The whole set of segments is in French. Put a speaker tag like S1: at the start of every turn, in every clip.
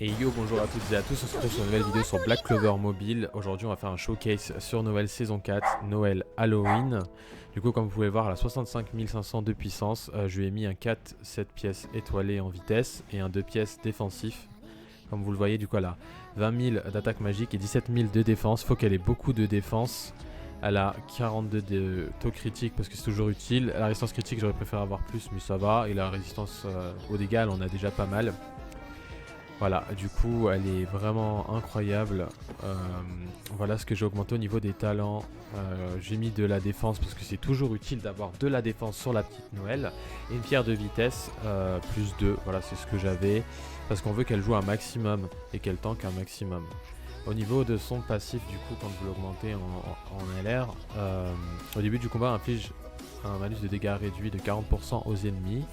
S1: Et yo, bonjour à toutes et à tous, on se retrouve sur une nouvelle vidéo sur Black Clover Mobile. Aujourd'hui on va faire un showcase sur Noël saison 4, Noël Halloween. Du coup comme vous pouvez le voir, à la 65 500 de puissance, je lui ai mis un 4 7 pièces étoilé en vitesse et un 2 pièces défensif. Comme vous le voyez, du coup elle a 20 000 d'attaque magique et 17 000 de défense. Faut qu'elle ait beaucoup de défense. Elle a 42 de taux critique parce que c'est toujours utile. La résistance critique j'aurais préféré avoir plus mais ça va. Et la résistance aux dégâts on a déjà pas mal. Voilà, du coup, elle est vraiment incroyable. Voilà ce que j'ai augmenté au niveau des talents. J'ai mis de la défense parce que c'est toujours utile d'avoir de la défense sur la petite Noël. Et une pierre de vitesse, plus 2. Voilà, c'est ce que j'avais. Parce qu'on veut qu'elle joue un maximum et qu'elle tank un maximum. Au niveau de son passif, du coup, quand vous l'augmentez en LR, au début du combat, inflige un malus de dégâts réduit de 40% aux ennemis.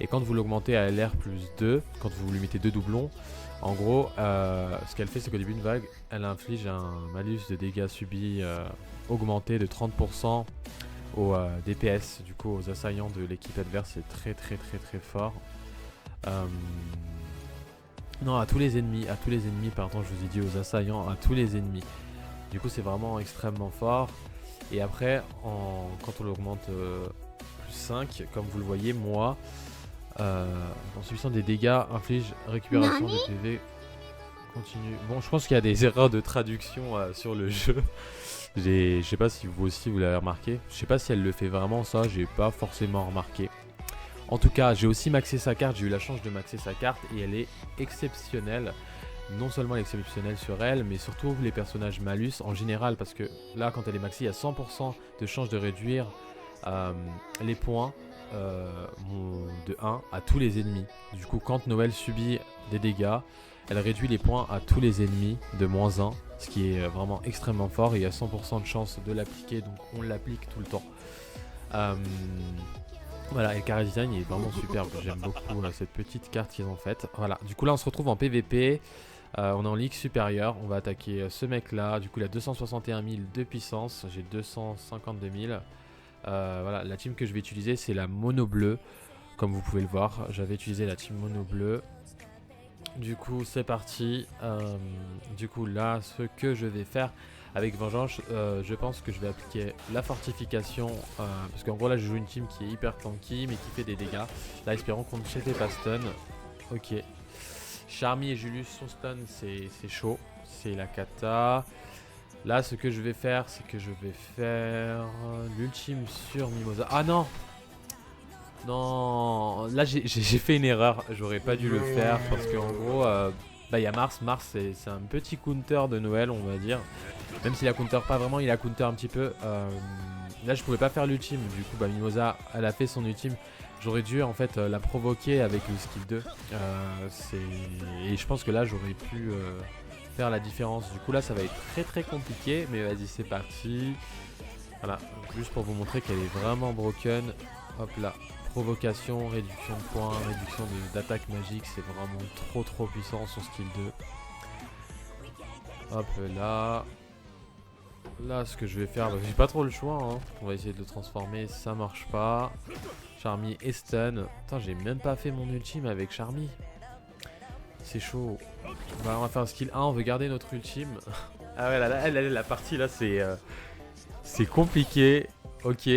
S1: Et quand vous l'augmentez à LR plus 2, quand vous lui mettez deux doublons, en gros, ce qu'elle fait, c'est qu'au début d'une vague, elle inflige un malus de dégâts subis augmenté de 30% aux DPS, du coup aux assaillants de l'équipe adverse. C'est très fort. Non, à tous les ennemis, pardon, je vous ai dit aux assaillants, à tous les ennemis. Du coup, c'est vraiment extrêmement fort. Et après, quand on l'augmente plus 5, comme vous le voyez, moi, en subissant des dégâts, inflige récupération de PV continue. Bon, je pense qu'il y a des erreurs de traduction sur le jeu. Je sais pas si vous aussi vous l'avez remarqué. Je sais pas si elle le fait vraiment, ça, j'ai pas forcément remarqué. En tout cas, j'ai aussi maxé sa carte, j'ai eu la chance de maxer sa carte et elle est exceptionnelle. Non seulement elle est exceptionnelle sur elle, mais surtout les personnages malus en général, parce que là, quand elle est maxée, il y a 100% de chance de réduire les points de 1 à tous les ennemis. Du coup, quand Noël subit des dégâts, elle réduit les points à tous les ennemis de moins 1, ce qui est vraiment extrêmement fort. Et il y a 100% de chance de l'appliquer, donc on l'applique tout le temps. Voilà, et le Cara Design est vraiment superbe. J'aime beaucoup cette petite carte qu'ils ont faite. Voilà, du coup là on se retrouve en PVP. On est en ligue supérieure. On va attaquer ce mec là. Du coup il a 261 000 de puissance. J'ai 252 000. Voilà, la team que je vais utiliser c'est la mono bleue. Comme vous pouvez le voir, j'avais utilisé la team mono bleue. Du coup c'est parti. Du coup là ce que je vais faire avec Vengeance, je pense que je vais appliquer la fortification. Parce qu'en gros là je joue une team qui est hyper tanky mais qui fait des dégâts. Là espérons qu'on ne s'était pas stun. Ok. Charmy et Julius sont stun, c'est chaud. C'est la cata. Là ce que je vais faire c'est que je vais faire l'ultime sur Mimosa. Ah non. Non, là j'ai fait une erreur, j'aurais pas dû le faire parce qu'en gros, il y a Mars, c'est un petit counter de Noël on va dire. Même s'il a counter pas vraiment, il a counter un petit peu. Là je pouvais pas faire l'ultime, du coup Mimosa elle a fait son ultime. J'aurais dû en fait la provoquer avec le skill 2. Et je pense que là j'aurais pu faire la différence. Du coup là ça va être très compliqué, mais vas-y c'est parti. Voilà, juste pour vous montrer qu'elle est vraiment broken. Hop là. Provocation, réduction de points, réduction d'attaque magique, c'est vraiment trop puissant son skill 2. Hop là. Là ce que je vais faire, j'ai pas trop le choix hein. On va essayer de le transformer, ça marche pas. Charmy et stun. Putain j'ai même pas fait mon ultime avec Charmy. C'est chaud. Voilà, on va faire un skill 1, on veut garder notre ultime. Ah ouais là, la partie là c'est compliqué. Ok.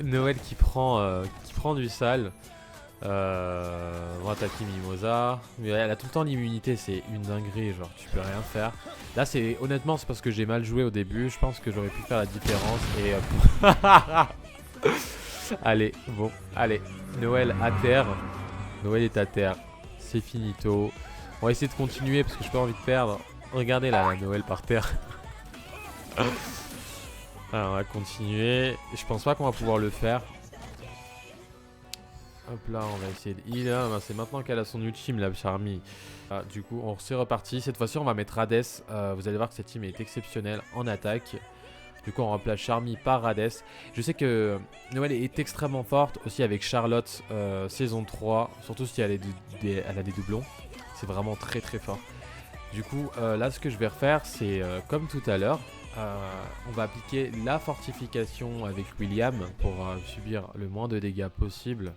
S1: Noël qui prend du sale. On va attaquer Mimosa. Mais elle a tout le temps l'immunité, c'est une dinguerie, genre tu peux rien faire. Là c'est honnêtement c'est parce que j'ai mal joué au début. Je pense que j'aurais pu faire la différence et allez, bon, allez. Noël à terre. Noël est à terre. C'est finito. On va essayer de continuer parce que je n'ai pas envie de perdre. Regardez là, la Noël par terre. Alors on va continuer. Je pense pas qu'on va pouvoir le faire. Hop là, on va essayer de heal. Ah, c'est maintenant qu'elle a son ultime, la Charmy. Ah, du coup, on s'est reparti. Cette fois-ci, on va mettre Hades. Vous allez voir que cette team est exceptionnelle en attaque. Du coup, on remplace Charmy par Hades. Je sais que Noël est extrêmement forte aussi avec Charlotte saison 3. Surtout si elle a des doublons. C'est vraiment très fort. Du coup, là, ce que je vais refaire, c'est comme tout à l'heure. On va appliquer la fortification avec William pour subir le moins de dégâts possible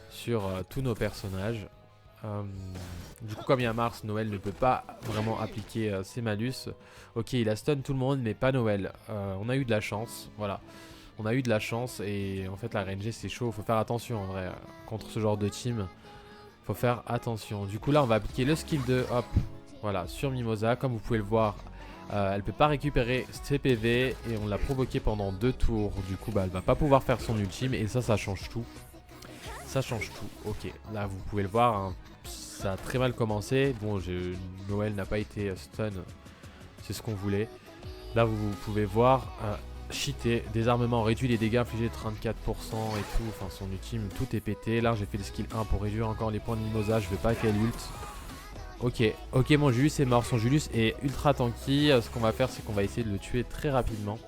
S1: sur tous nos personnages. Du coup, comme il y a Mars, Noël ne peut pas vraiment appliquer ses malus. Ok, il a stun tout le monde, mais pas Noël. On a eu de la chance, voilà. On a eu de la chance et en fait la RNG c'est chaud, faut faire attention en vrai contre ce genre de team. Faut faire attention. Du coup là on va appliquer le skill 2, hop, voilà, sur Mimosa. Comme vous pouvez le voir, elle peut pas récupérer ses PV et on l'a provoqué pendant 2 tours. Du coup bah elle va pas pouvoir faire son ultime et ça change tout. Ça change tout, ok. Là vous pouvez le voir, hein, ça a très mal commencé. Bon, Noël n'a pas été stun, c'est ce qu'on voulait. Là vous pouvez voir... cheaté, désarmement, réduit les dégâts infligés de 34% et tout, enfin son ultime, tout est pété. Là j'ai fait le skill 1 pour réduire encore les points de Mimosa, je veux pas qu'elle ult. Ok, mon Julius est mort, son Julius est ultra tanky. Ce qu'on va faire c'est qu'on va essayer de le tuer très rapidement.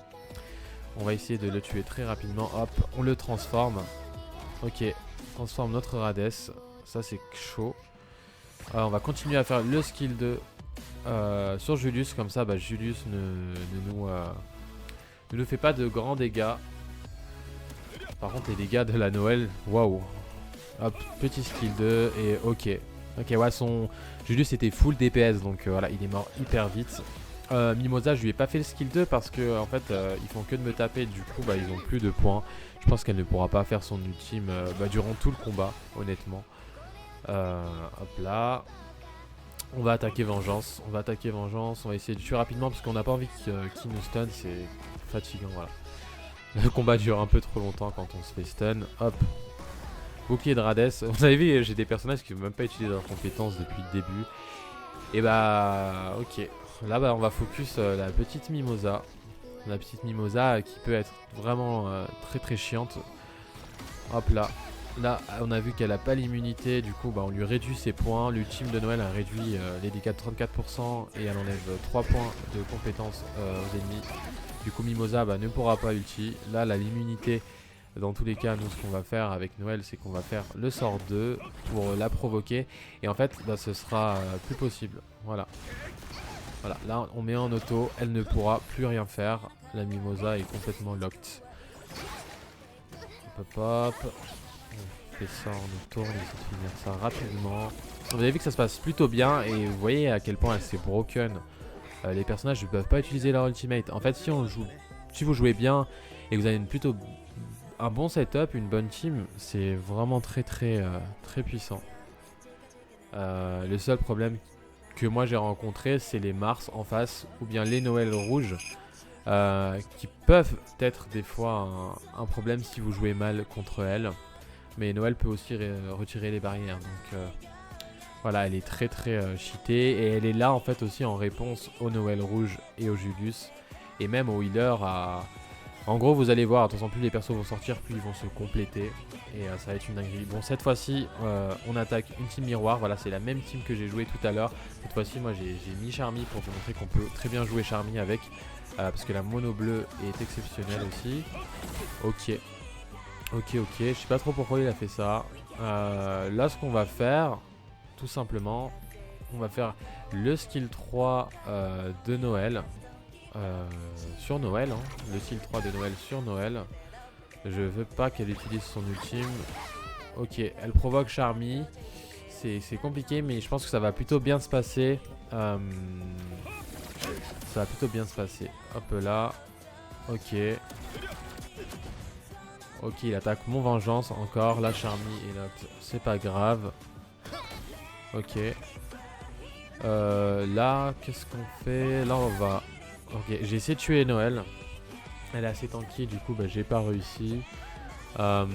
S1: Hop, on le transforme. Ok, transforme notre Radès, ça c'est chaud. On va continuer à faire le skill 2 sur Julius, comme ça bah, Julius ne nous fait pas de grands dégâts. Par contre les dégâts de la Noël, waouh. Hop, petit skill 2 et ok. Ok, ouais, son Julius était full DPS, donc voilà, il est mort hyper vite. Mimosa, je lui ai pas fait le skill 2 parce que en fait ils font que de me taper, du coup bah, ils ont plus de points. Je pense qu'elle ne pourra pas faire son ultime durant tout le combat, honnêtement. Hop là. On va attaquer Vengeance, on va essayer de tuer rapidement parce qu'on n'a pas envie qu'il nous stun, c'est fatigant, voilà. Le combat dure un peu trop longtemps quand on se fait stun. Hop. Bouclier de Radès. Vous avez vu, j'ai des personnages qui ne veulent même pas utiliser leurs compétences depuis le début. Et bah, ok. Là, bah, on va focus la petite Mimosa. La petite Mimosa qui peut être vraiment très très chiante. Hop là. Là, on a vu qu'elle n'a pas l'immunité, du coup bah, on lui réduit ses points. L'ultime de Noël a réduit les dégâts de 34% et elle enlève 3 points de compétences aux ennemis. Du coup Mimosa bah, ne pourra pas ulti. Là, l'immunité, dans tous les cas, nous ce qu'on va faire avec Noël, c'est qu'on va faire le sort 2 pour la provoquer. Et en fait, bah, ce sera plus possible. Voilà. Voilà, là on met en auto, elle ne pourra plus rien faire. La Mimosa est complètement locked. Hop hop. On fait ça en auto, on essaie de finir ça rapidement. Vous avez vu que ça se passe plutôt bien et vous voyez à quel point elle s'est broken. Les personnages ne peuvent pas utiliser leur ultimate. En fait, si vous jouez bien et que vous avez un bon setup, une bonne team, c'est vraiment très puissant. Le seul problème que moi j'ai rencontré, c'est les Mars en face ou bien les Noël rouges qui peuvent être des fois un problème si vous jouez mal contre elles. Mais Noël peut aussi retirer les barrières. Donc voilà, elle est très cheatée. Et elle est là en fait aussi en réponse au Noël rouge et au Julius. Et même au healer. En gros, vous allez voir, attention, plus les persos vont sortir, plus ils vont se compléter. Et ça va être une dinguerie. Bon, cette fois-ci, on attaque une team miroir. Voilà, c'est la même team que j'ai joué tout à l'heure. Cette fois-ci, moi j'ai mis Charmy pour vous montrer qu'on peut très bien jouer Charmy avec. Parce que la mono bleue est exceptionnelle aussi. Ok, je sais pas trop pourquoi il a fait ça. Là, ce qu'on va faire, tout simplement, on va faire le skill 3 de Noël. Sur Noël, hein. Le skill 3 de Noël sur Noël. Je veux pas qu'elle utilise son ultime. Ok, elle provoque Charmy. C'est compliqué, mais je pense que ça va plutôt bien se passer. Ça va plutôt bien se passer. Hop là. Ok. Ok, il attaque mon Vengeance encore. La Charmy est là, c'est pas grave. Ok. Là, qu'est-ce qu'on fait? Là, on va... Ok, j'ai essayé de tuer Noël. Elle est assez tanky, du coup, bah, j'ai pas réussi. Là,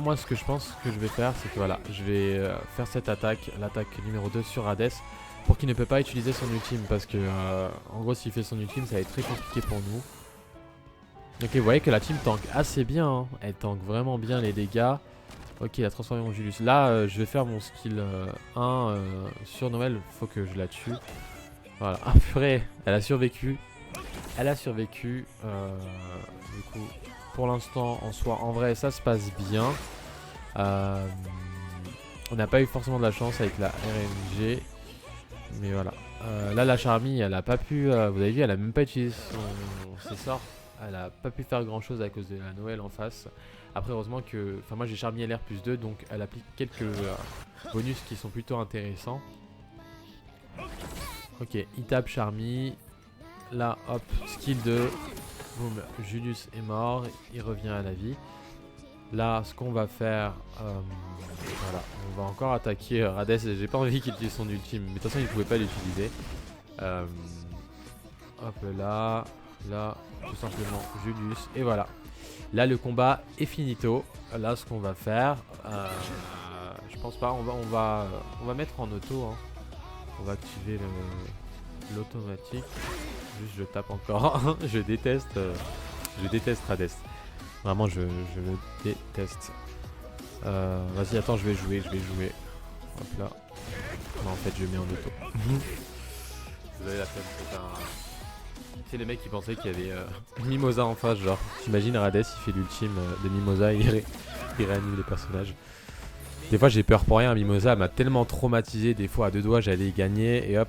S1: moi, ce que je pense que je vais faire, c'est que voilà, je vais faire cette attaque, l'attaque numéro 2 sur Hades, pour qu'il ne peut pas utiliser son ultime. Parce que, en gros, s'il fait son ultime, ça va être très compliqué pour nous. Ok, vous voyez que la team tank assez bien, hein. Elle tank vraiment bien les dégâts. Ok, il a transformé mon Julius. Là, je vais faire mon skill 1 sur Noël. Faut que je la tue. Voilà. Ah purée, elle a survécu. Elle a survécu. Du coup, pour l'instant, en vrai, ça se passe bien. On n'a pas eu forcément de la chance avec la RNG. Mais voilà. Là, la Charmy, elle a pas pu... vous avez vu, elle a même pas utilisé ses sorts. elle a pas pu faire grand chose à cause de la Noël en face. Après heureusement que, enfin moi j'ai Charmy LR +2 donc elle applique quelques bonus qui sont plutôt intéressants. Ok, il tape Charmy. Là hop, skill 2. Boum, Julius est mort, il revient à la vie. Là ce qu'on va faire, voilà, on va encore attaquer Hades. J'ai pas envie qu'il utilise son ultime, mais de toute façon il pouvait pas l'utiliser. Hop là, là, tout simplement Julius, et voilà. Là le combat est finito. Là ce qu'on va faire, je pense pas, on va mettre en auto, hein. On va activer l'automatique. Juste je tape encore. je déteste Hades. Vraiment je le déteste. Vas-y attends, je vais jouer. Hop là. Non en fait je mets en auto. Vous avez la peine, c'est les mecs qui pensaient qu'il y avait Mimosa en face, genre. T'imagines Hades il fait l'ultime de Mimosa et il réanime les personnages. Des fois j'ai peur pour rien, Mimosa m'a tellement traumatisé, des fois à deux doigts j'allais gagner et hop,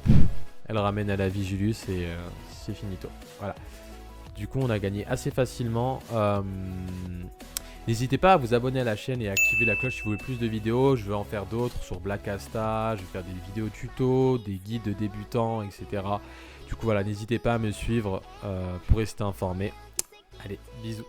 S1: elle ramène à la vie Julius et c'est finito. Voilà. Du coup on a gagné assez facilement. N'hésitez pas à vous abonner à la chaîne et à activer la cloche si vous voulez plus de vidéos. Je vais en faire d'autres sur Black Asta, je vais faire des vidéos tutos, des guides de débutants, etc. Du coup voilà, n'hésitez pas à me suivre pour rester informé. Allez, bisous.